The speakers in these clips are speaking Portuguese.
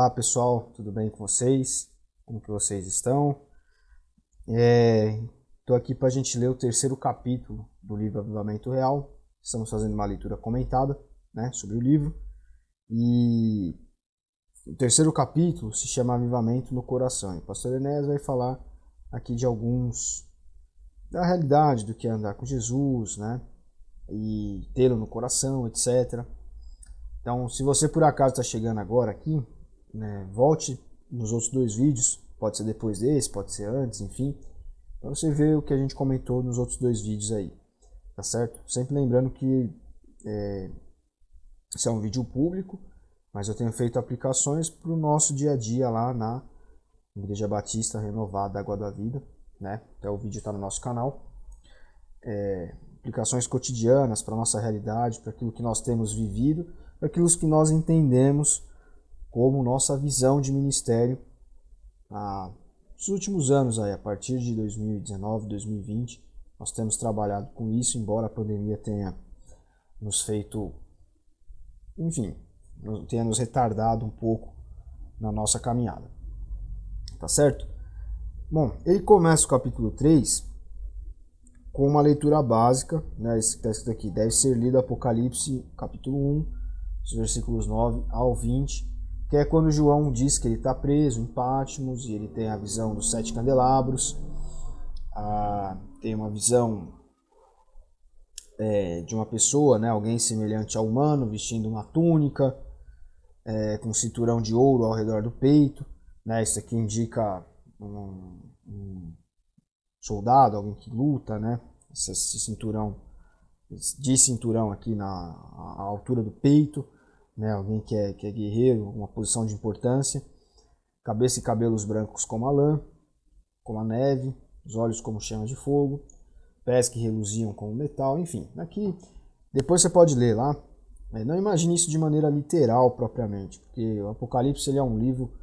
Olá pessoal, tudo bem com vocês? Como que vocês estão? Estou aqui para a gente ler o terceiro capítulo do livro Avivamento Real. Estamos fazendo uma leitura comentada, né, sobre o livro. E o terceiro capítulo se chama Avivamento no Coração. E o pastor Enéas vai falar aqui de alguns da realidade do que é andar com Jesus, né, e tê-lo no coração, etc. Então, se você por acaso está chegando agora aqui, né, volte nos outros dois vídeos, pode ser depois desse, pode ser antes, enfim, para você ver o que a gente comentou nos outros dois vídeos aí, tá certo? Sempre lembrando que esse é um vídeo público, mas eu tenho feito aplicações para o nosso dia a dia lá na Igreja Batista Renovada Água da Vida, né? Até o vídeo está no nosso canal. Aplicações cotidianas para a nossa realidade, para aquilo que nós temos vivido, para aquilo que nós entendemos como nossa visão de ministério nos últimos anos, aí, a partir de 2019, 2020, nós temos trabalhado com isso, embora a pandemia tenha nos feito, enfim, tenha nos retardado um pouco na nossa caminhada. Tá certo? Bom, ele começa o capítulo 3 com uma leitura básica, né, esse que está escrito aqui, deve ser lido Apocalipse capítulo 1, os versículos 9 ao 20, que é quando João diz que ele está preso em Patmos e ele tem a visão dos 7 candelabros, tem uma visão de uma pessoa, né, alguém semelhante ao humano, vestindo uma túnica, com um cinturão de ouro ao redor do peito, né, isso aqui indica um soldado, alguém que luta, né, esse cinturão, de cinturão aqui na altura do peito, né, alguém que é guerreiro, uma posição de importância, cabeça e cabelos brancos como a lã, como a neve, os olhos como chama de fogo, pés que reluziam como metal, enfim, aqui depois você pode ler lá, não imagine isso de maneira literal propriamente, porque o Apocalipse ele é um livro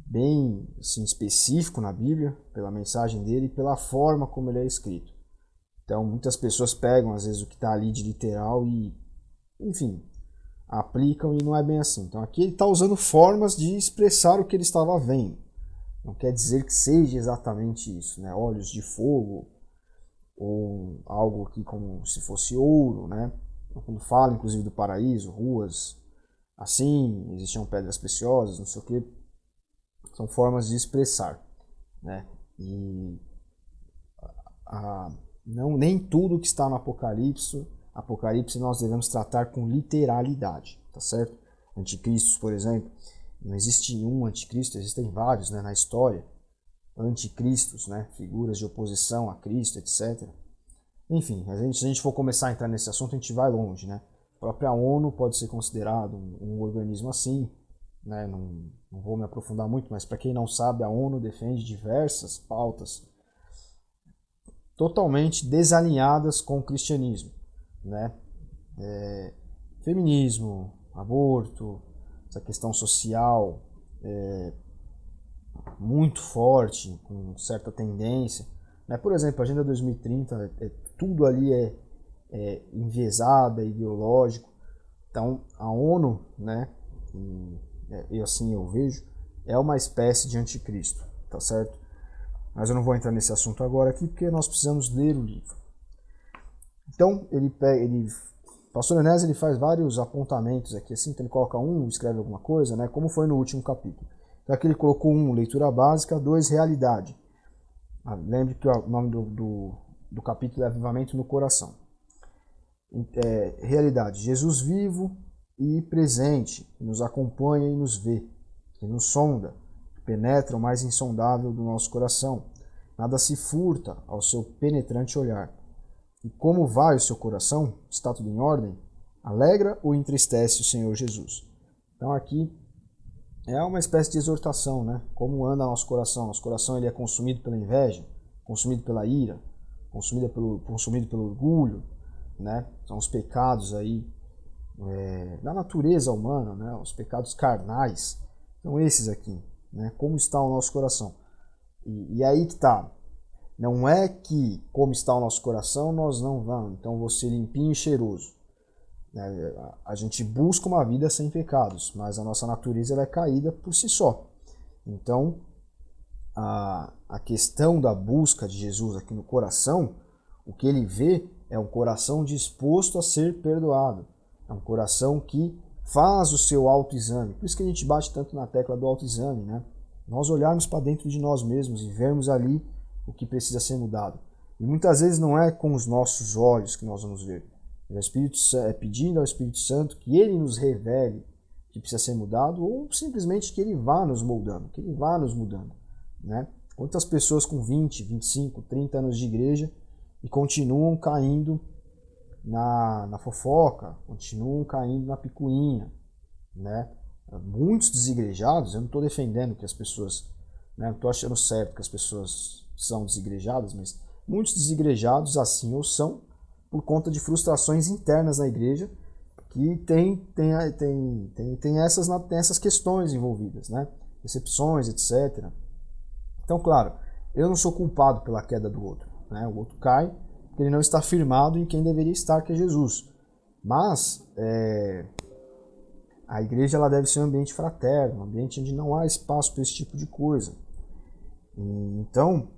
bem assim, específico na Bíblia, pela mensagem dele e pela forma como ele é escrito. Então muitas pessoas pegam às vezes o que está ali de literal e, enfim, aplicam e não é bem assim. Então aqui ele está usando formas de expressar o que ele estava vendo. Não quer dizer que seja exatamente isso, né? Olhos de fogo ou algo aqui como se fosse ouro, né? Quando fala inclusive do paraíso, ruas assim, existiam pedras preciosas, não sei o que, são formas de expressar, né? E nem tudo que está no Apocalipse nós devemos tratar com literalidade, tá certo? Anticristos, por exemplo, não existe um anticristo, existem vários, né, na história, anticristos, né, figuras de oposição a Cristo, etc. Enfim, se a gente for começar a entrar nesse assunto, a gente vai longe, né? A própria ONU pode ser considerado um organismo assim, né? Não vou me aprofundar muito, mas para quem não sabe, a ONU defende diversas pautas totalmente desalinhadas com o cristianismo, né? Feminismo, aborto, essa questão social muito forte, com certa tendência, né? Por exemplo, a Agenda 2030, tudo ali é enviesado, é ideológico. Então, a ONU, né? E assim eu vejo, é uma espécie de anticristo, tá certo? Mas eu não vou entrar nesse assunto agora aqui, porque nós precisamos ler o livro. Então, o pastor Enéas ele faz vários apontamentos aqui, assim, então ele coloca escreve alguma coisa, né, como foi no último capítulo. Então aqui ele colocou 1, leitura básica, 2, realidade. Lembre que o nome do capítulo é Avivamento no Coração. Realidade, Jesus vivo e presente, que nos acompanha e nos vê, que nos sonda, que penetra o mais insondável do nosso coração. Nada se furta ao seu penetrante olhar. E como vai o seu coração? Está tudo em ordem? Alegra ou entristece o Senhor Jesus? Então aqui é uma espécie de exortação, né? Como anda nosso coração? Nosso coração ele é consumido pela inveja, consumido pela ira, consumido pelo orgulho, né? São os pecados aí da natureza humana, né? Os pecados carnais. São esses aqui, né? Como está o nosso coração? E aí que está. Não é que, como está o nosso coração, nós não vamos. Então, vou ser limpinho e cheiroso. A gente busca uma vida sem pecados, mas a nossa natureza ela é caída por si só. Então, a questão da busca de Jesus aqui no coração, o que ele vê é um coração disposto a ser perdoado. É um coração que faz o seu autoexame. Por isso que a gente bate tanto na tecla do autoexame, né? Nós olharmos para dentro de nós mesmos e vermos ali o que precisa ser mudado. E muitas vezes não é com os nossos olhos que nós vamos ver. É pedindo ao Espírito Santo que ele nos revele o que precisa ser mudado, ou simplesmente que ele vá nos moldando, que ele vá nos mudando, né? Quantas pessoas com 20, 25, 30 anos de igreja e continuam caindo na fofoca, continuam caindo na picuinha, né? Muitos desigrejados, eu não estou defendendo que as pessoas, né, não estou achando certo que as pessoas são desigrejadas, mas muitos desigrejados assim ou são por conta de frustrações internas na igreja que tem essas questões envolvidas, né? Decepções, etc. Então, claro, eu não sou culpado pela queda do outro, né? O outro cai porque ele não está firmado em quem deveria estar, que é Jesus. Mas a igreja ela deve ser um ambiente fraterno, um ambiente onde não há espaço para esse tipo de coisa. Então,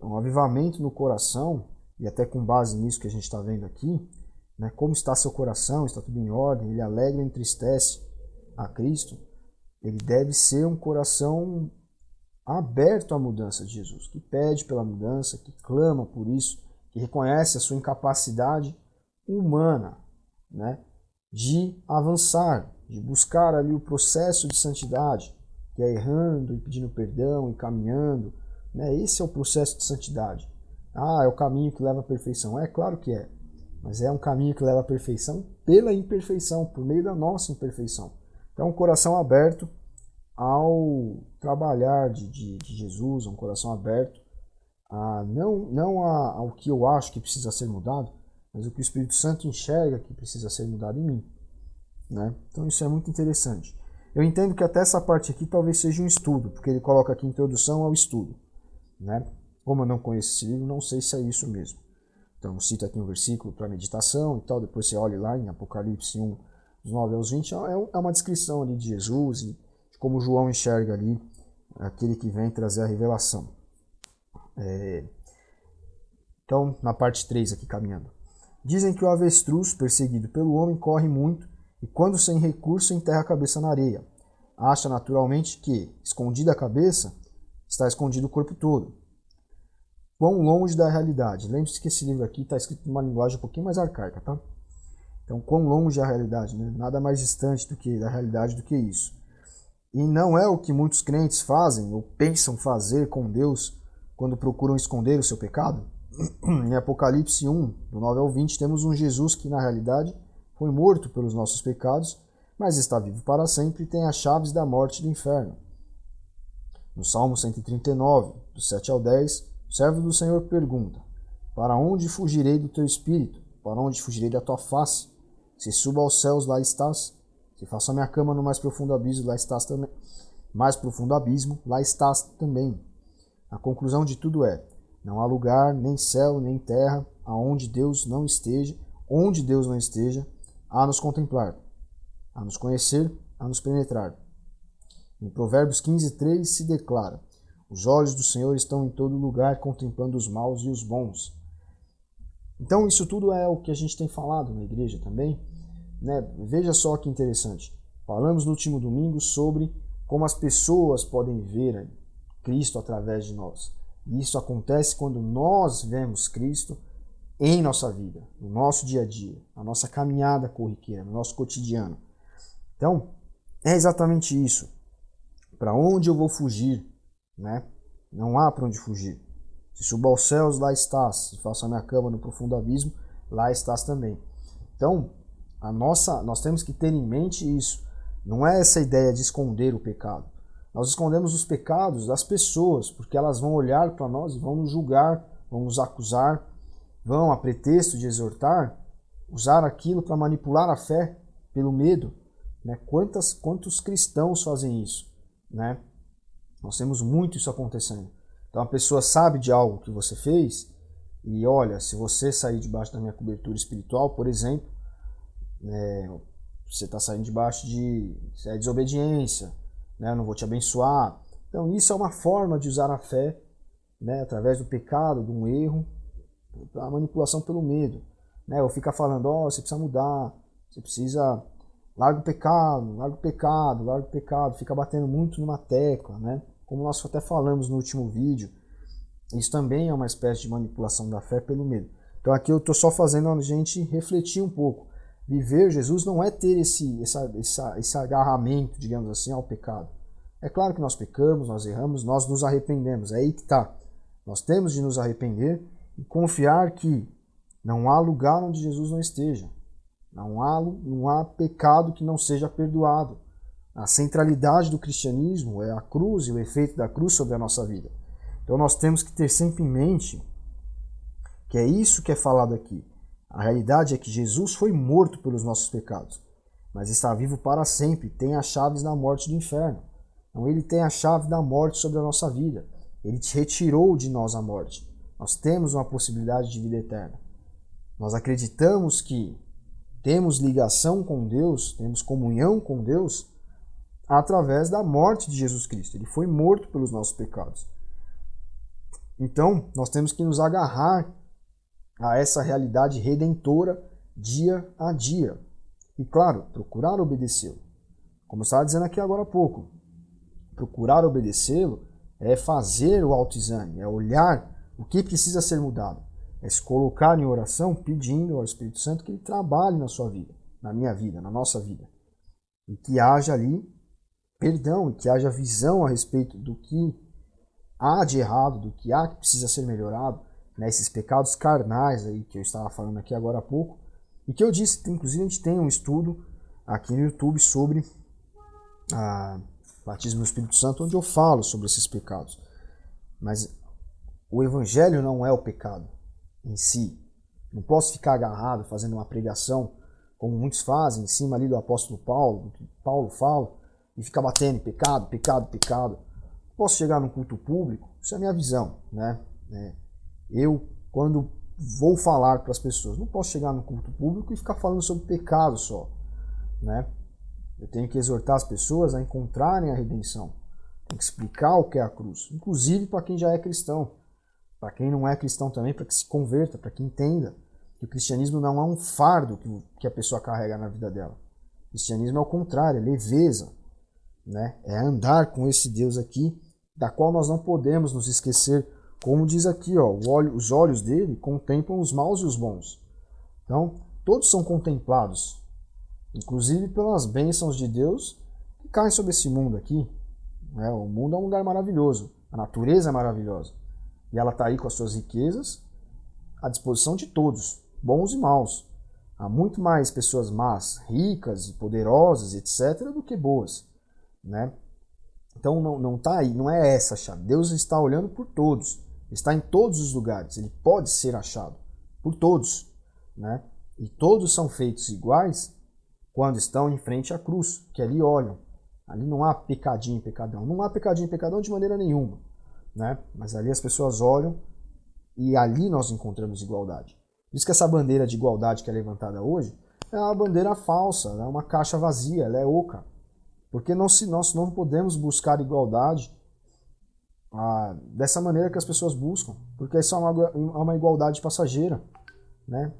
um avivamento no coração, e até com base nisso que a gente está vendo aqui, né, como está seu coração, está tudo em ordem, ele alegra e entristece a Cristo, ele deve ser um coração aberto à mudança de Jesus, que pede pela mudança, que clama por isso, que reconhece a sua incapacidade humana, né, de avançar, de buscar ali o processo de santidade, que é errando e pedindo perdão e caminhando, né? Esse é o processo de santidade. É o caminho que leva à perfeição. É claro que é, mas é um caminho que leva à perfeição pela imperfeição, por meio da nossa imperfeição. Então, um coração aberto ao trabalhar de Jesus, um coração aberto não ao que eu acho que precisa ser mudado, mas o que o Espírito Santo enxerga que precisa ser mudado em mim, né? Então isso é muito interessante. Eu entendo que até essa parte aqui talvez seja um estudo, porque ele coloca aqui introdução ao estudo, né? Como eu não conheço esse livro, não sei se é isso mesmo. Então cito aqui um versículo para meditação e tal, depois você olha lá em Apocalipse 1, dos 9 aos 20, é uma descrição ali de Jesus e de como João enxerga ali aquele que vem trazer a revelação. Então, na parte 3 aqui, caminhando. Dizem que o avestruz, perseguido pelo homem, corre muito e, quando sem recurso, enterra a cabeça na areia. Acha naturalmente que, escondida a cabeça, está escondido o corpo todo. Quão longe da realidade. Lembre-se que esse livro aqui está escrito numa linguagem um pouquinho mais arcaica, tá? Então, quão longe é a realidade, né? Nada mais distante da realidade do que isso. E não é o que muitos crentes fazem ou pensam fazer com Deus quando procuram esconder o seu pecado? Em Apocalipse 1, do 9 ao 20, temos um Jesus que, na realidade, foi morto pelos nossos pecados, mas está vivo para sempre e tem as chaves da morte e do inferno. No Salmo 139, do 7 ao 10, o servo do Senhor pergunta: para onde fugirei do teu espírito? Para onde fugirei da tua face? Se subo aos céus, lá estás. Se faço a minha cama no mais profundo abismo, lá estás também. Mais profundo abismo, lá estás também. A conclusão de tudo é: não há lugar, nem céu, nem terra, onde Deus não esteja, a nos contemplar, a nos conhecer, a nos penetrar. Em Provérbios 15:3 se declara: os olhos do Senhor estão em todo lugar, contemplando os maus e os bons. Então isso tudo é o que a gente tem falado na igreja também, né? Veja só que interessante. Falamos no último domingo sobre como as pessoas podem ver Cristo através de nós. E isso acontece quando nós vemos Cristo em nossa vida, no nosso dia a dia, na nossa caminhada corriqueira, no nosso cotidiano. Então, é exatamente isso. Para onde eu vou fugir, né? Não há para onde fugir. Se subo aos céus, lá estás. Se faço a minha cama no profundo abismo, lá estás também. Então, nós temos que ter em mente isso. Não é essa ideia de esconder o pecado. Nós escondemos os pecados das pessoas, porque elas vão olhar para nós e vão nos julgar, vão nos acusar, vão, a pretexto de exortar, usar aquilo para manipular a fé pelo medo, né? Quantos cristãos fazem isso, né? Nós temos muito isso acontecendo. Então a pessoa sabe de algo que você fez e olha, se você sair debaixo da minha cobertura espiritual, por exemplo, Você está saindo debaixo de desobediência, né? Eu não vou te abençoar. Então isso é uma forma de usar a fé, né? Através do pecado, de um erro, a manipulação pelo medo, né? Ou ficar falando, você precisa mudar, você precisa, larga o pecado, larga o pecado, larga o pecado, fica batendo muito numa tecla, né? Como nós até falamos no último vídeo, isso também é uma espécie de manipulação da fé pelo medo. Então aqui eu estou só fazendo a gente refletir um pouco. Viver Jesus não é ter esse agarramento, digamos assim, ao pecado. É claro que nós pecamos, nós erramos, nós nos arrependemos, é aí que está. Nós temos de nos arrepender e confiar que não há lugar onde Jesus não esteja. Não há pecado que não seja perdoado. A centralidade do cristianismo é a cruz e o efeito da cruz sobre a nossa vida. Então nós temos que ter sempre em mente que é isso que é falado aqui. A realidade é que Jesus foi morto pelos nossos pecados, mas está vivo para sempre, tem as chaves da morte do inferno. Então ele tem a chave da morte sobre a nossa vida. Ele te retirou de nós a morte. Nós temos uma possibilidade de vida eterna. Nós acreditamos que temos ligação com Deus, temos comunhão com Deus através da morte de Jesus Cristo. Ele foi morto pelos nossos pecados. Então, nós temos que nos agarrar a essa realidade redentora dia a dia. E, claro, procurar obedecê-lo. Como eu estava dizendo aqui agora há pouco, procurar obedecê-lo é fazer o autoexame, é olhar o que precisa ser mudado, é se colocar em oração pedindo ao Espírito Santo que ele trabalhe na sua vida, na minha vida, na nossa vida. E que haja ali perdão, e que haja visão a respeito do que há de errado, do que há que precisa ser melhorado, né, esses pecados carnais aí que eu estava falando aqui agora há pouco, e que eu disse que inclusive a gente tem um estudo aqui no YouTube sobre batismo no Espírito Santo, onde eu falo sobre esses pecados. Mas o Evangelho não é o pecado em si. Não posso ficar agarrado fazendo uma pregação, como muitos fazem, em cima ali do apóstolo Paulo, do que Paulo fala, e ficar batendo em pecado, pecado, pecado. Posso chegar num culto público, isso é a minha visão, né? Eu, quando vou falar para as pessoas, não posso chegar no culto público e ficar falando sobre pecado só, né? Eu tenho que exortar as pessoas a encontrarem a redenção. Tenho que explicar o que é a cruz, inclusive para quem já é cristão. Para quem não é cristão também, para que se converta, para que entenda que o cristianismo não é um fardo que a pessoa carrega na vida dela. O cristianismo é o contrário, é leveza, né? É andar com esse Deus aqui, da qual nós não podemos nos esquecer. Como diz aqui, os olhos dele contemplam os maus e os bons. Então, todos são contemplados, inclusive pelas bênçãos de Deus que caem sobre esse mundo aqui. O mundo é um lugar maravilhoso, a natureza é maravilhosa. E ela está aí com as suas riquezas à disposição de todos, bons e maus. Há muito mais pessoas más, ricas e poderosas, etc., do que boas, né? Então não está aí, não é essa a chave. Deus está olhando por todos, está em todos os lugares, ele pode ser achado por todos, né? E todos são feitos iguais quando estão em frente à cruz, que ali olham. Ali não há pecadinho e pecadão, não há pecadinho e pecadão de maneira nenhuma, né? Mas ali as pessoas olham e ali nós encontramos igualdade. Por isso que essa bandeira de igualdade que é levantada hoje é uma bandeira falsa, é uma caixa vazia, ela é oca. Porque nós não podemos buscar igualdade dessa maneira que as pessoas buscam, porque isso é uma igualdade passageira, né?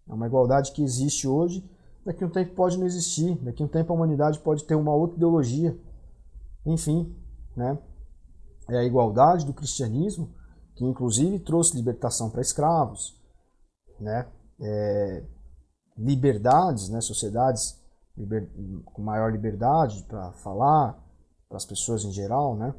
É uma igualdade que existe hoje, daqui a um tempo pode não existir, daqui a um tempo a humanidade pode ter uma outra ideologia, enfim, né? É a igualdade do cristianismo que inclusive trouxe libertação para escravos, né? Liberdades, né? Sociedades com maior liberdade para falar, para as pessoas em geral, né?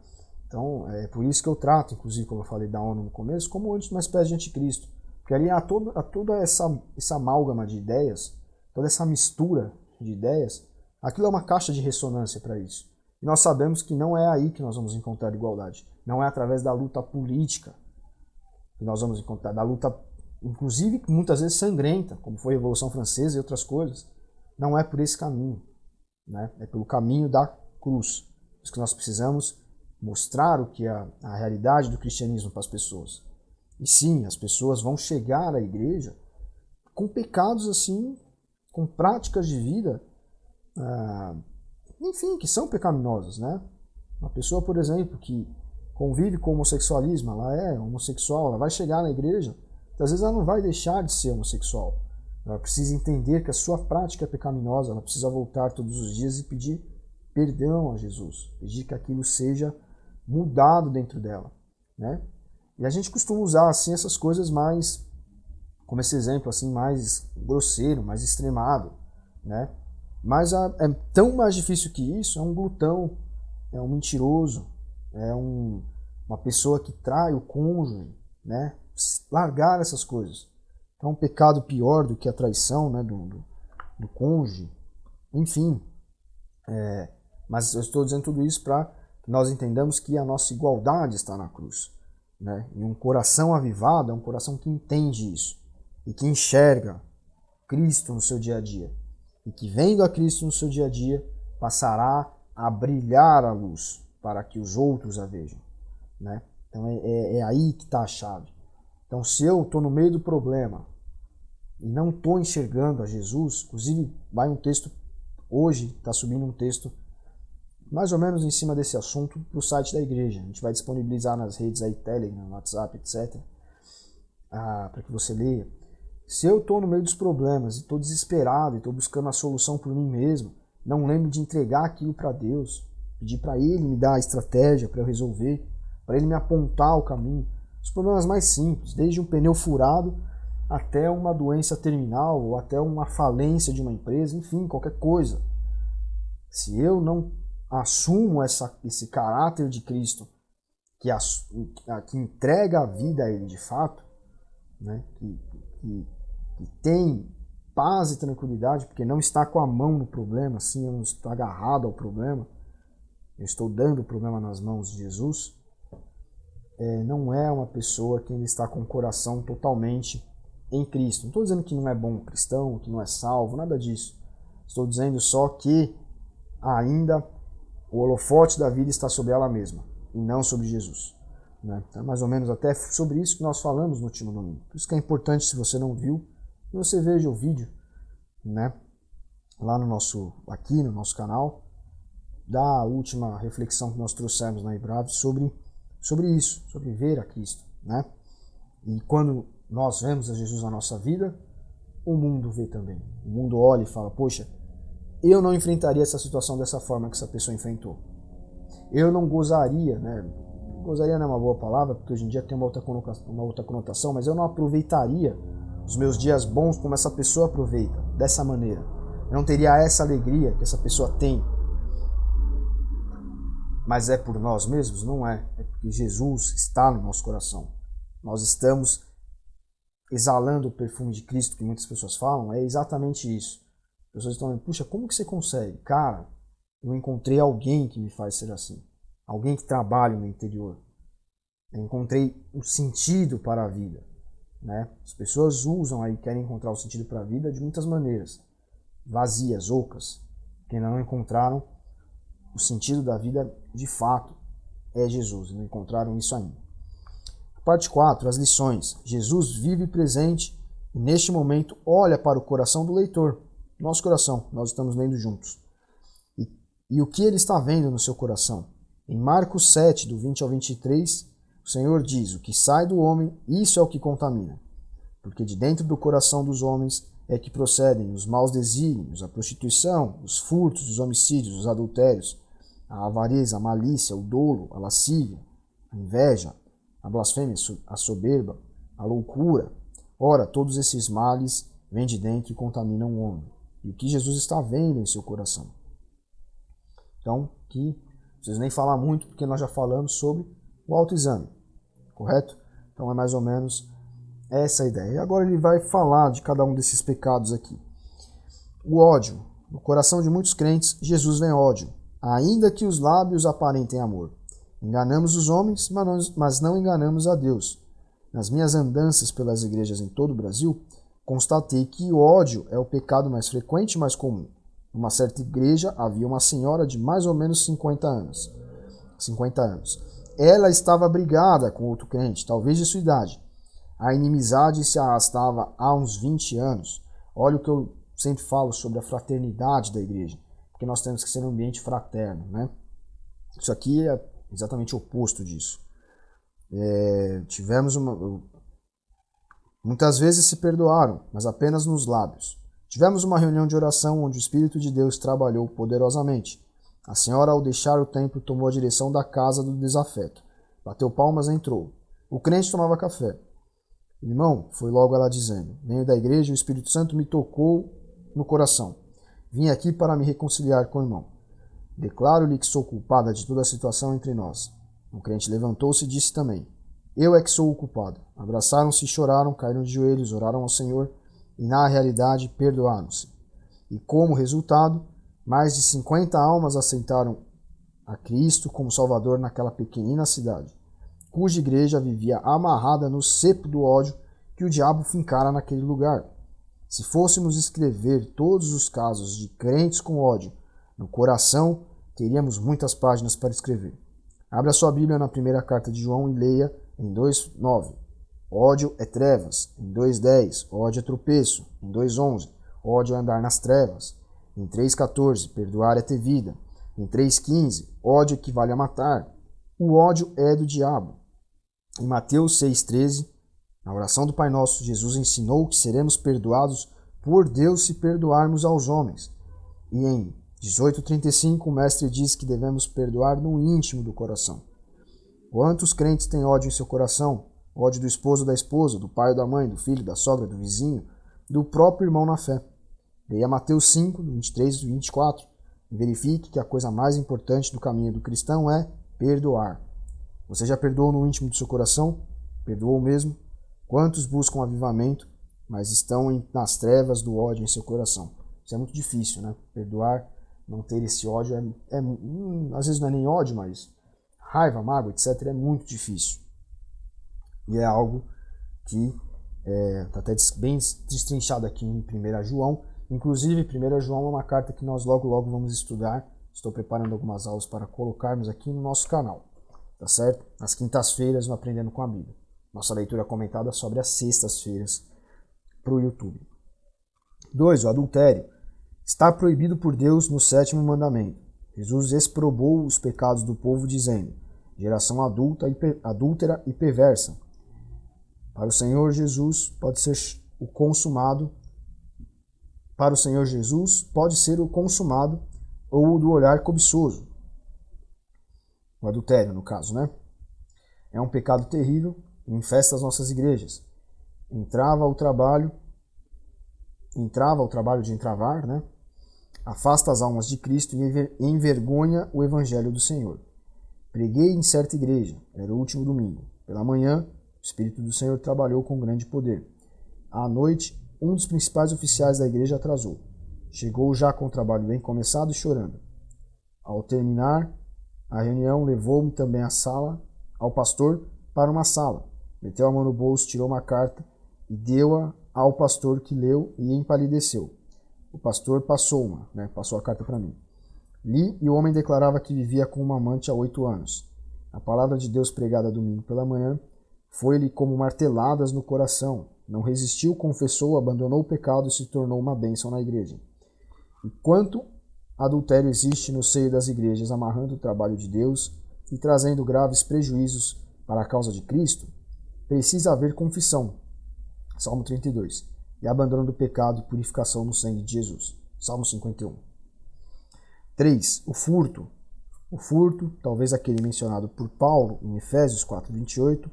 Então, é por isso que eu trato, inclusive, como eu falei da ONU no começo, como uma espécie de anticristo. Porque ali há toda essa amálgama de ideias, toda essa mistura de ideias, aquilo é uma caixa de ressonância para isso. E nós sabemos que não é aí que nós vamos encontrar igualdade. Não é através da luta política que nós vamos encontrar, da luta, inclusive, muitas vezes sangrenta, como foi a Revolução Francesa e outras coisas. Não é por esse caminho, né? É pelo caminho da cruz. Por isso que nós precisamos mostrar o que é a realidade do cristianismo para as pessoas. E sim, as pessoas vão chegar à igreja com pecados assim com práticas de vida, enfim, que são pecaminosas, né? Uma pessoa, por exemplo, que convive com o homossexualismo, ela é homossexual, ela vai chegar na igreja, às vezes ela não vai deixar de ser homossexual. Ela precisa entender que a sua prática é pecaminosa, ela precisa voltar todos os dias e pedir perdão a Jesus, pedir que aquilo seja mudado dentro dela, né? E a gente costuma usar assim essas coisas mais, como esse exemplo assim mais grosseiro, mais extremado, né? Mas é tão mais difícil que isso, é um glutão, é um mentiroso, é uma pessoa que trai o cônjuge, né? Largar essas coisas. É um pecado pior do que a traição, né? do cônjuge. Enfim, mas eu estou dizendo tudo isso para que nós entendamos que a nossa igualdade está na cruz, né? E um coração avivado é um coração que entende isso e que enxerga Cristo no seu dia a dia. E que vendo a Cristo no seu dia a dia, passará a brilhar a luz para que os outros a vejam, né? Então é aí que está a chave. Então se eu estou no meio do problema e não estou enxergando a Jesus, inclusive vai um texto, hoje está subindo um texto mais ou menos em cima desse assunto para o site da igreja. A gente vai disponibilizar nas redes aí, Telegram, WhatsApp, etc. Para que você leia. Se eu estou no meio dos problemas e estou desesperado e estou buscando a solução por mim mesmo, não lembro de entregar aquilo para Deus, pedir para Ele me dar a estratégia para eu resolver, para Ele me apontar o caminho. Os problemas mais simples, desde um pneu furado até uma doença terminal ou até uma falência de uma empresa, enfim, qualquer coisa. Se eu não assumo esse caráter de Cristo, que entrega a vida a Ele de fato, né, que tem paz e tranquilidade, porque não está com a mão no problema, assim, eu não estou agarrado ao problema, eu estou dando o problema nas mãos de Jesus, não é uma pessoa que ainda está com o coração totalmente em Cristo. Não estou dizendo que não é bom cristão, que não é salvo, nada disso. Estou dizendo só que ainda o holofote da vida está sobre ela mesma, e não sobre Jesus. Né? Então, mais ou menos até sobre isso que nós falamos no último domingo. Por isso que é importante, se você não viu, que você veja o vídeo, né? Lá aqui no nosso canal, da última reflexão que nós trouxemos na IBRAV sobre isso, sobre ver a Cristo, né? E quando nós vemos a Jesus na nossa vida, o mundo vê também. O mundo olha e fala, poxa, eu não enfrentaria essa situação dessa forma que essa pessoa enfrentou. Eu não gozaria, né? Gozaria não é uma boa palavra, porque hoje em dia tem uma outra conotação, mas eu não aproveitaria os meus dias bons como essa pessoa aproveita, dessa maneira. Eu não teria essa alegria que essa pessoa tem. Mas é por nós mesmos? Não é. É porque Jesus está no nosso coração. Nós estamos exalando o perfume de Cristo, que muitas pessoas falam, é exatamente isso. As pessoas estão dizendo, puxa, como que você consegue? Cara, eu encontrei alguém que me faz ser assim. Alguém que trabalha no interior. Eu encontrei um sentido para a vida. Né? As pessoas usam aí, querem encontrar o sentido para a vida de muitas maneiras. Vazias, ocas. Que ainda não encontraram o sentido da vida de fato é Jesus. Não encontraram isso ainda. Parte 4, as lições. Jesus vive presente e neste momento olha para o coração do leitor. Nosso coração, nós estamos lendo juntos. E o que ele está vendo no seu coração? Em Marcos 7, do 20 ao 23, o Senhor diz, o que sai do homem, isso é o que contamina. Porque de dentro do coração dos homens é que procedem os maus desígnios, a prostituição, os furtos, os homicídios, os adultérios, a avareza, a malícia, o dolo, a lascívia, a inveja, a blasfêmia, a soberba, a loucura. Ora, todos esses males vêm de dentro e contaminam o homem. E o que Jesus está vendo em seu coração? Então, aqui, não preciso nem falar muito, porque nós já falamos sobre o autoexame, correto? Então é mais ou menos essa a ideia. E agora ele vai falar de cada um desses pecados aqui. O ódio. No coração de muitos crentes, Jesus vê ódio, ainda que os lábios aparentem amor. Enganamos os homens, mas não enganamos a Deus. Nas minhas andanças pelas igrejas em todo o Brasil, constatei que o ódio é o pecado mais frequente e mais comum. Numa certa igreja havia uma senhora de mais ou menos 50 anos. Ela estava brigada com outro crente, talvez de sua idade. A inimizade se arrastava há uns 20 anos. Olha o que eu sempre falo sobre a fraternidade da igreja, porque nós temos que ser um ambiente fraterno, né? Isso aqui é exatamente o oposto disso. Muitas vezes se perdoaram, mas apenas nos lábios. Tivemos uma reunião de oração onde o Espírito de Deus trabalhou poderosamente. A senhora, ao deixar o templo, tomou a direção da casa do desafeto. Bateu palmas e entrou. O crente tomava café. Irmão, foi logo ela dizendo, venho da igreja e o Espírito Santo me tocou no coração. Vim aqui para me reconciliar com o irmão. Declaro-lhe que sou culpada de toda a situação entre nós. O crente levantou-se e disse também, eu é que sou o culpado. Abraçaram-se e choraram, caíram de joelhos, oraram ao Senhor e, na realidade, perdoaram-se. E, como resultado, mais de 50 almas aceitaram a Cristo como Salvador naquela pequenina cidade, cuja igreja vivia amarrada no cepo do ódio que o diabo fincara naquele lugar. Se fôssemos escrever todos os casos de crentes com ódio no coração, teríamos muitas páginas para escrever. Abra sua Bíblia na primeira carta de João e leia em 2:9. Ódio é trevas. Em 2:10. Ódio é tropeço. Em 2:11. Ódio é andar nas trevas. Em 3:14. Perdoar é ter vida. Em 3:15. Ódio equivale a matar. O ódio é do diabo. Em Mateus 6:13, na oração do Pai Nosso, Jesus ensinou que seremos perdoados por Deus se perdoarmos aos homens. E em 18:35, o Mestre diz que devemos perdoar no íntimo do coração. Quantos crentes têm ódio em seu coração? Ódio do esposo ou da esposa, do pai ou da mãe, do filho, da sogra, do vizinho, do próprio irmão na fé. Leia Mateus 5, 23 e 24. E verifique que a coisa mais importante do caminho do cristão é perdoar. Você já perdoou no íntimo do seu coração? Perdoou mesmo? Quantos buscam avivamento, mas estão nas trevas do ódio em seu coração? Isso é muito difícil, né? Perdoar, não ter esse ódio, às vezes não é nem ódio, mas raiva, mágoa, etc. é muito difícil. E é algo que está até bem destrinchado aqui em 1 João. Inclusive, 1 João é uma carta que nós logo vamos estudar. Estou preparando algumas aulas para colocarmos aqui no nosso canal. Tá certo? Nas quintas-feiras no Aprendendo com a Bíblia. Nossa leitura comentada sobre as sextas-feiras para o YouTube. 2. O adultério. Está proibido por Deus no 7º mandamento. Jesus exprobou os pecados do povo dizendo, geração adúltera e perversa. Para o Senhor Jesus pode ser o consumado ou o do olhar cobiçoso. O adultério, no caso, né? É um pecado terrível e infesta as nossas igrejas. Entrava o trabalho de entravar, né? Afasta as almas de Cristo e envergonha o evangelho do Senhor. Preguei em certa igreja, era o último domingo. Pela manhã, o Espírito do Senhor trabalhou com grande poder. À noite, um dos principais oficiais da igreja atrasou. Chegou já com o trabalho bem começado e chorando. Ao terminar a reunião, levou-me também ao pastor, para uma sala. Meteu a mão no bolso, tirou uma carta e deu-a ao pastor, que leu e empalideceu. O pastor passou a carta para mim. Li e o homem declarava que vivia com uma amante há 8 anos. A palavra de Deus pregada domingo pela manhã foi-lhe como marteladas no coração. Não resistiu, confessou, abandonou o pecado e se tornou uma bênção na igreja. E quanto adultério existe no seio das igrejas, amarrando o trabalho de Deus e trazendo graves prejuízos para a causa de Cristo, precisa haver confissão. Salmo 32. E abandono do pecado e purificação no sangue de Jesus. Salmo 51. 3. O furto. O furto, talvez aquele mencionado por Paulo em Efésios 4:28,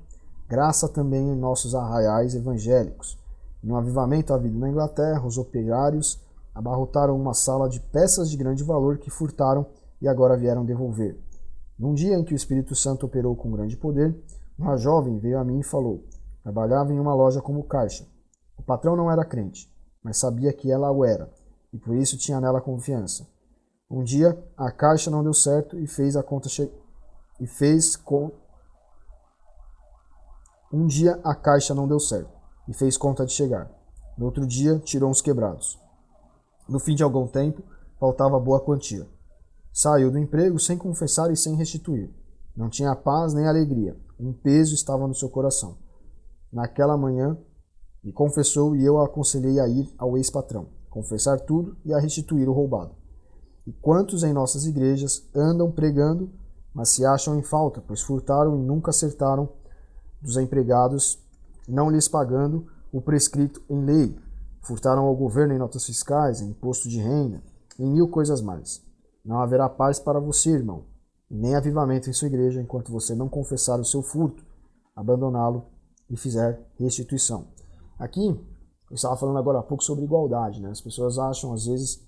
graça também em nossos arraiais evangélicos. No avivamento havido na Inglaterra, os operários abarrotaram uma sala de peças de grande valor que furtaram e agora vieram devolver. Num dia em que o Espírito Santo operou com grande poder, uma jovem veio a mim e falou: trabalhava em uma loja como caixa. O patrão não era crente, mas sabia que ela o era, e por isso tinha nela confiança. Um dia a caixa não deu certo e fez conta de chegar. No outro dia tirou uns quebrados. No fim de algum tempo, faltava boa quantia. Saiu do emprego sem confessar e sem restituir. Não tinha paz nem alegria. Um peso estava no seu coração. Naquela manhã, me confessou e eu a aconselhei a ir ao ex-patrão. confessar tudo e a restituir o roubado. E quantos em nossas igrejas andam pregando, mas se acham em falta, pois furtaram e nunca acertaram dos empregados, não lhes pagando o prescrito em lei. Furtaram ao governo em notas fiscais, em imposto de renda, em 1000 coisas mais. Não haverá paz para você, irmão, nem avivamento em sua igreja, enquanto você não confessar o seu furto, abandoná-lo e fizer restituição. Aqui, eu estava falando agora há pouco sobre igualdade, né? As pessoas acham, às vezes,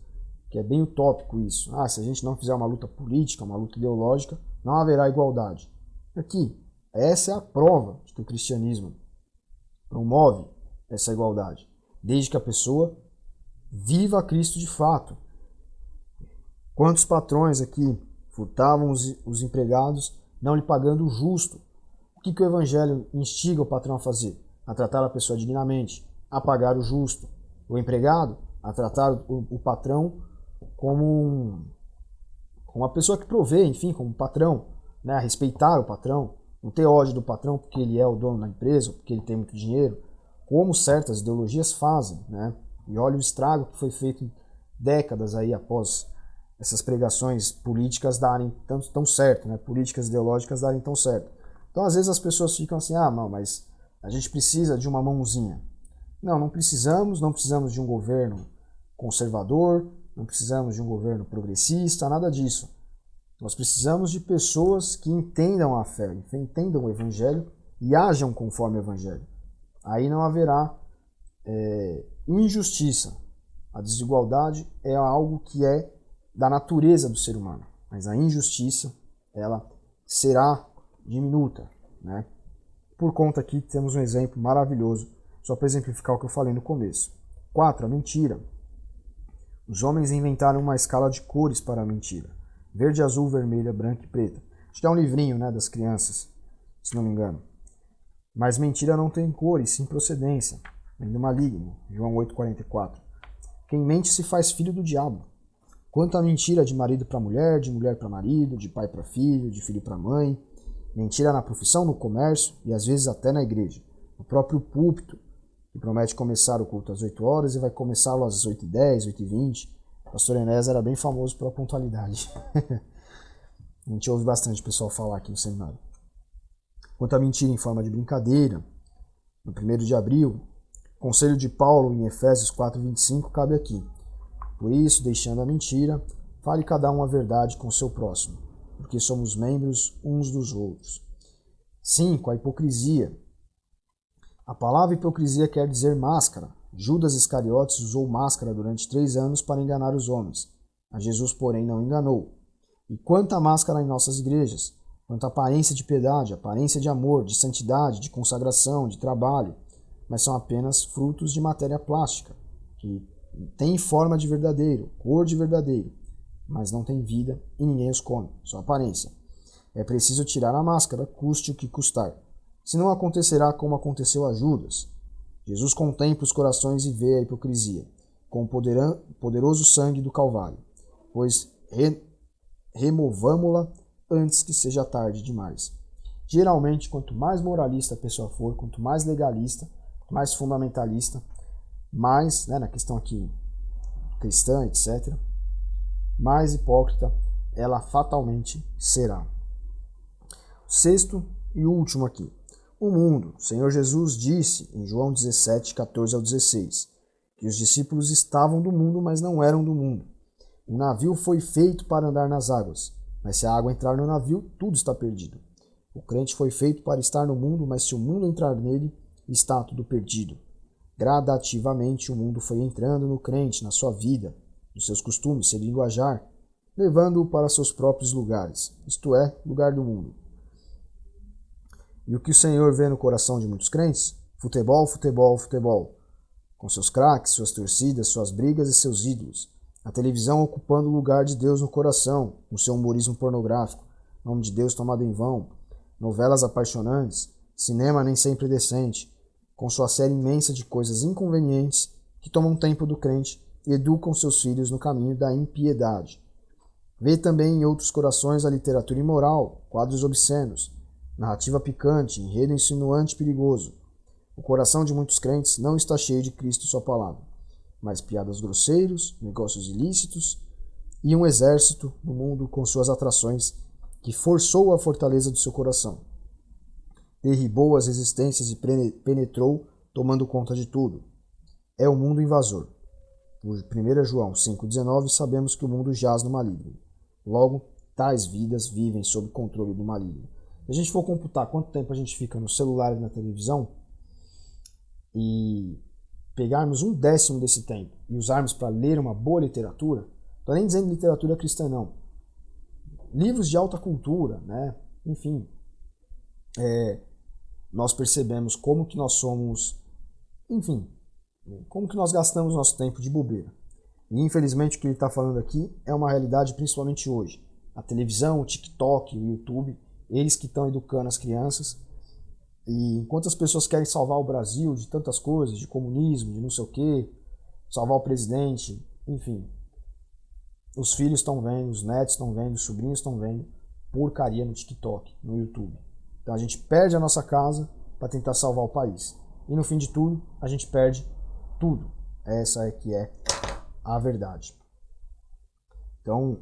que é bem utópico isso. Se a gente não fizer uma luta política, uma luta ideológica, não haverá igualdade. Aqui, essa é a prova de que o cristianismo promove essa igualdade, desde que a pessoa viva a Cristo de fato. Quantos patrões aqui furtavam os empregados, não lhe pagando o justo? O que o Evangelho instiga o patrão a fazer? A tratar a pessoa dignamente, a pagar o justo. O empregado, a tratar o patrão como uma pessoa que provê, enfim, como um patrão, né? A respeitar o patrão, não ter ódio do patrão porque ele é o dono da empresa, ou porque ele tem muito dinheiro, como certas ideologias fazem, né? E olha o estrago que foi feito décadas aí após essas pregações políticas darem tão certo, né? Políticas ideológicas darem tão certo. Então, às vezes as pessoas ficam assim, não, mas a gente precisa de uma mãozinha. Não precisamos de um governo conservador, não precisamos de um governo progressista, nada disso. Nós precisamos de pessoas que entendam a fé, entendam o Evangelho e ajam conforme o Evangelho. Aí não haverá injustiça. A desigualdade é algo que é da natureza do ser humano, mas a injustiça, ela será diminuta, né? Por conta aqui temos um exemplo maravilhoso, só para exemplificar o que eu falei no começo. 4. A mentira. Os homens inventaram uma escala de cores para a mentira. Verde, azul, vermelha, branca e preta. Acho que é um livrinho, né, das crianças, se não me engano. Mas mentira não tem cor e sim procedência. Vem do maligno. João 8,44. Quem mente se faz filho do diabo. Quanto à mentira de marido para mulher, de mulher para marido, de pai para filho, de filho para mãe. Mentira na profissão, no comércio e às vezes até na igreja. No próprio púlpito, que promete começar o culto às 8 horas e vai começá-lo às 8h10, 8h20. O pastor Enéas era bem famoso pela pontualidade. A gente ouve bastante o pessoal falar aqui no seminário. Quanto à mentira em forma de brincadeira, no 1º de abril, o conselho de Paulo em Efésios 4,25 cabe aqui. Por isso, deixando a mentira, fale cada um a verdade com o seu próximo, porque somos membros uns dos outros. 5. A hipocrisia. A palavra hipocrisia quer dizer máscara. Judas Iscariotes usou máscara durante 3 anos para enganar os homens. A Jesus, porém, não enganou. E quanta máscara em nossas igrejas, quanta aparência de piedade, aparência de amor, de santidade, de consagração, de trabalho, mas são apenas frutos de matéria plástica, que tem forma de verdadeiro, cor de verdadeiro, mas não tem vida e ninguém os come, só aparência. É preciso tirar a máscara, custe o que custar. Senão acontecerá como aconteceu a Judas. Jesus contempla os corações e vê a hipocrisia, com o poderoso sangue do Calvário, pois removamo-la antes que seja tarde demais. Geralmente, quanto mais moralista a pessoa for, quanto mais legalista, mais fundamentalista, mais, na questão aqui cristã, etc., mais hipócrita ela fatalmente será. 6º e último aqui. O mundo. O Senhor Jesus disse em João 17, 14 ao 16, que os discípulos estavam do mundo, mas não eram do mundo. O navio foi feito para andar nas águas, mas se a água entrar no navio, tudo está perdido. O crente foi feito para estar no mundo, mas se o mundo entrar nele, está tudo perdido. Gradativamente o mundo foi entrando no crente, na sua vida, nos seus costumes, seu linguajar, levando-o para seus próprios lugares, isto é, lugar do mundo. E o que o Senhor vê no coração de muitos crentes? Futebol, futebol, futebol. Com seus craques, suas torcidas, suas brigas e seus ídolos. A televisão ocupando o lugar de Deus no coração, com seu humorismo pornográfico, nome de Deus tomado em vão. Novelas apaixonantes, cinema nem sempre decente, com sua série imensa de coisas inconvenientes que tomam tempo do crente e educam seus filhos no caminho da impiedade. Vê também em outros corações a literatura imoral, quadros obscenos, narrativa picante, enredo insinuante e perigoso. O coração de muitos crentes não está cheio de Cristo e sua palavra. mais piadas grosseiros, negócios ilícitos e um exército no mundo com suas atrações que forçou a fortaleza do seu coração. Derribou as resistências e penetrou, tomando conta de tudo. É o mundo invasor. Por 1 João 5,19, sabemos que o mundo jaz no maligno. Logo, tais vidas vivem sob controle do maligno. Se a gente for computar quanto tempo a gente fica no celular e na televisão e pegarmos 1/10 desse tempo e usarmos para ler uma boa literatura, não estou nem dizendo literatura cristã, não. Livros de alta cultura, né? Enfim, nós percebemos como que nós somos, enfim, como que nós gastamos nosso tempo de bobeira. E infelizmente o que ele está falando aqui é uma realidade principalmente hoje. A televisão, o TikTok, o YouTube, eles que estão educando as crianças. E enquanto as pessoas querem salvar o Brasil de tantas coisas, de comunismo, de não sei o quê, salvar o presidente, enfim, os filhos estão vendo, os netos estão vendo, os sobrinhos estão vendo porcaria no TikTok, no YouTube. Então a gente perde a nossa casa para tentar salvar o país. E no fim de tudo, a gente perde tudo. Essa é que é a verdade. Então,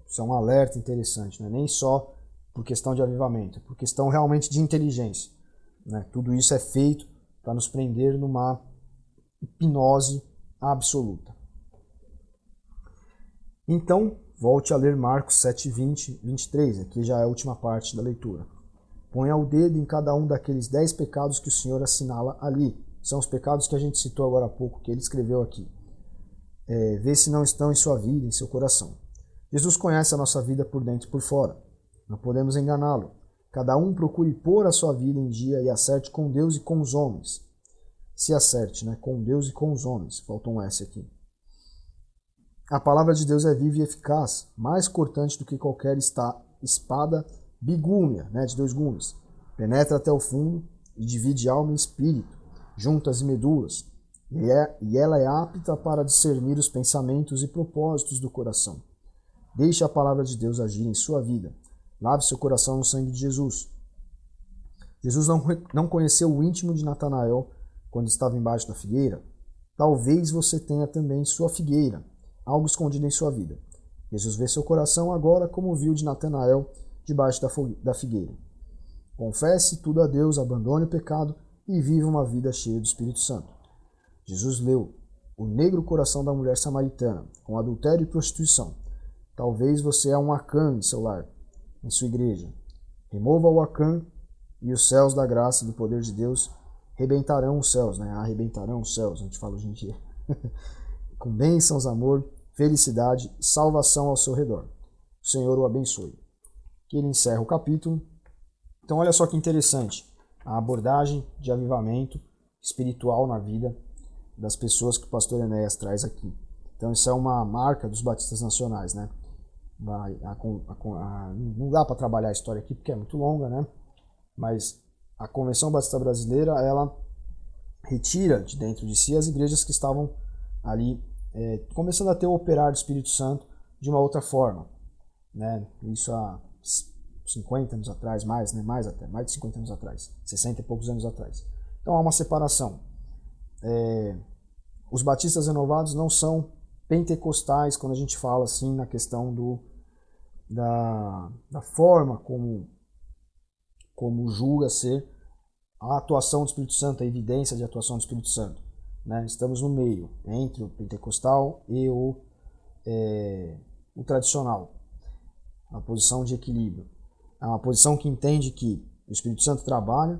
isso é um alerta interessante, né? Nem só por questão de avivamento, é por questão realmente de inteligência, né? Tudo isso é feito para nos prender numa hipnose absoluta. Então, volte a ler Marcos 7, 20, 23, aqui já é a última parte da leitura. Ponha o dedo em cada um daqueles 10 pecados que o Senhor assinala ali. São os pecados que a gente citou agora há pouco, que ele escreveu aqui. Vê se não estão em sua vida, em seu coração. Jesus conhece a nossa vida por dentro e por fora. Não podemos enganá-lo. Cada um procure pôr a sua vida em dia e acerte com Deus e com os homens. Se acerte, né? Com Deus e com os homens. Falta um S aqui. A palavra de Deus é viva e eficaz, mais cortante do que qualquer espada bigúmia, né? De 2 gumes. Penetra até o fundo e divide alma e espírito, juntas e medulas. E ela é apta para discernir os pensamentos e propósitos do coração. Deixe a palavra de Deus agir em sua vida. Lave seu coração no sangue de Jesus. Jesus não conheceu o íntimo de Natanael quando estava embaixo da figueira. Talvez você tenha também sua figueira, algo escondido em sua vida. Jesus vê seu coração agora como viu de Natanael debaixo da figueira. Confesse tudo a Deus, abandone o pecado e viva uma vida cheia do Espírito Santo. Jesus leu o negro coração da mulher samaritana, com adultério e prostituição. Talvez você é um Acã em seu lar, em sua igreja. Remova o Acã e os céus da graça e do poder de Deus rebentarão os céus, né? Arrebentarão os céus, a gente fala hoje em dia. Com bênçãos, amor, felicidade e salvação ao seu redor. O Senhor o abençoe. Que ele encerra o capítulo. Então olha só que interessante, a abordagem de avivamento espiritual na vida das pessoas que o pastor Enéas traz aqui. Então isso é uma marca dos batistas nacionais, né? Não dá para trabalhar a história aqui porque é muito longa, né? Mas a Convenção Batista Brasileira, ela retira de dentro de si as igrejas que estavam ali começando a ter o operar do Espírito Santo de uma outra forma, né? Isso há 50 anos atrás, mais, né? Mais de 50 anos atrás, 60 e poucos anos atrás. Então há uma separação. Os batistas renovados não são pentecostais quando a gente fala assim na questão da forma como julga ser a atuação do Espírito Santo, a evidência de atuação do Espírito Santo, né? Estamos no meio, entre o pentecostal e o tradicional, uma posição de equilíbrio. É uma posição que entende que o Espírito Santo trabalha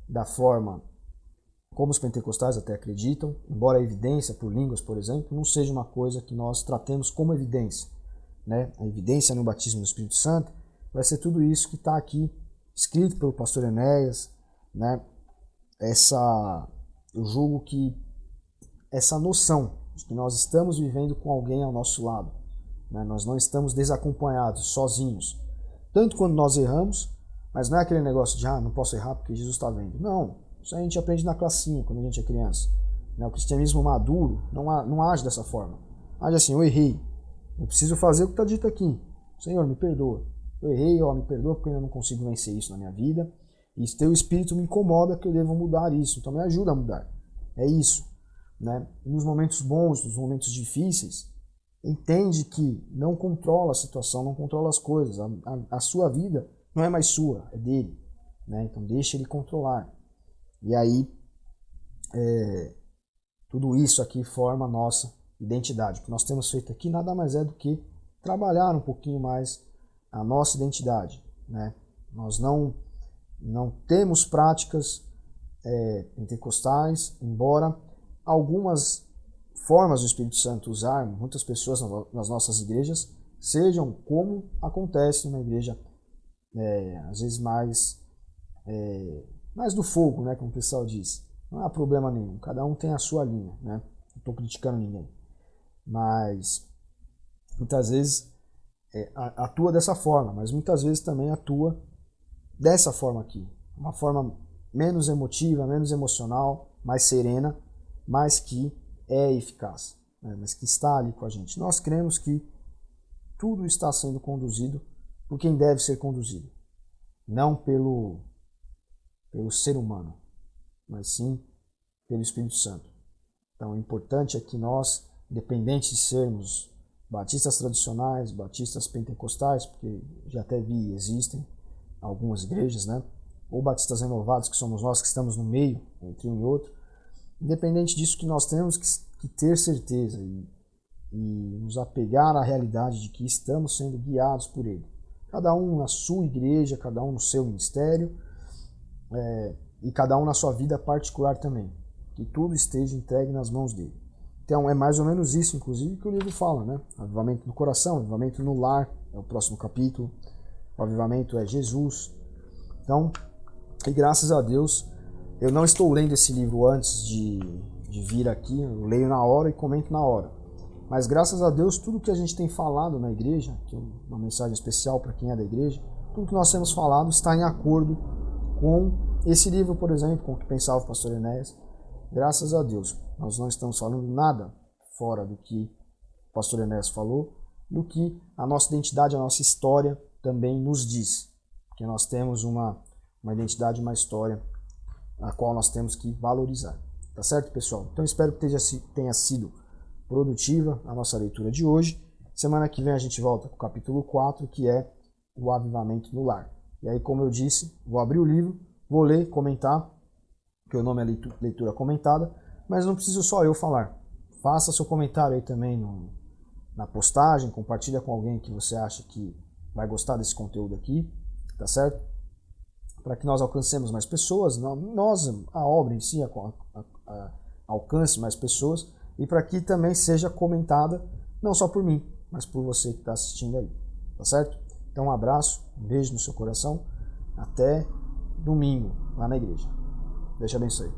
da forma como os pentecostais até acreditam, embora a evidência por línguas, por exemplo, não seja uma coisa que nós tratemos como evidência, né? A evidência no batismo do Espírito Santo vai ser tudo isso que está aqui escrito pelo pastor Enéas, né? Eu julgo que essa noção de que nós estamos vivendo com alguém ao nosso lado, né? Nós não estamos desacompanhados, sozinhos. Tanto quando nós erramos, mas não é aquele negócio de não posso errar porque Jesus está vendo. Não, isso a gente aprende na classinha quando a gente é criança. O cristianismo maduro não age dessa forma. Age assim, eu errei, eu preciso fazer o que está dito aqui. Senhor, me perdoa. Eu errei, me perdoa porque eu ainda não consigo vencer isso na minha vida. E teu espírito me incomoda que eu devo mudar isso. Então me ajuda a mudar. É isso. né? Nos momentos bons, nos momentos difíceis, entende que não controla a situação, não controla as coisas. A sua vida não é mais sua, é dele, né? Então deixa ele controlar. E aí, tudo isso aqui forma a nossa identidade. O que nós temos feito aqui nada mais é do que trabalhar um pouquinho mais a nossa identidade, né? Nós não temos práticas pentecostais, embora algumas formas do Espírito Santo usar, muitas pessoas nas nossas igrejas, sejam como acontece na igreja, às vezes mais do fogo, né, como o pessoal diz. Não há problema nenhum, cada um tem a sua linha, né? Não estou criticando ninguém, mas muitas vezes atua dessa forma, mas muitas vezes também atua dessa forma aqui, uma forma menos emotiva, menos emocional, mais serena, mas que é eficaz, né? Mas que está ali com a gente. Nós cremos que tudo está sendo conduzido por quem deve ser conduzido, não pelo ser humano, mas sim pelo Espírito Santo. Então, o importante é que nós, independente de sermos batistas tradicionais, batistas pentecostais, porque já até vi, existem algumas igrejas, né? Ou batistas renovados, que somos nós que estamos no meio, entre um e outro, independente disso, que nós temos que ter certeza e nos apegar à realidade de que estamos sendo guiados por Ele. Cada um na sua igreja, cada um no seu ministério, e cada um na sua vida particular também. Que tudo esteja entregue nas mãos dele. Então é mais ou menos isso, inclusive, que o livro fala, né? Avivamento no coração, avivamento no lar, é o próximo capítulo. O avivamento é Jesus. Então, e graças a Deus, eu não estou lendo esse livro antes de vir aqui, eu leio na hora e comento na hora. Mas graças a Deus, tudo que a gente tem falado na igreja, que é uma mensagem especial para quem é da igreja, tudo que nós temos falado está em acordo com esse livro, por exemplo, com o que pensava o pastor Enéas. Graças a Deus, nós não estamos falando nada fora do que o pastor Enéas falou, do que a nossa identidade, a nossa história também nos diz. Porque nós temos uma identidade, uma história, a qual nós temos que valorizar. Tá certo, pessoal? Então espero que tenha sido produtiva a nossa leitura de hoje. Semana que vem a gente volta com o capítulo 4, que é o avivamento no lar. E aí, como eu disse, vou abrir o livro, vou ler, comentar, que o nome é leitura comentada, mas não preciso só eu falar. Faça seu comentário aí também na postagem, compartilha com alguém que você acha que vai gostar desse conteúdo aqui, tá certo? Para que nós alcancemos mais pessoas, a obra em si alcance mais pessoas, e para que também seja comentada, não só por mim, mas por você que está assistindo aí, tá certo? Então um abraço, um beijo no seu coração, até domingo lá na igreja. Deus te abençoe.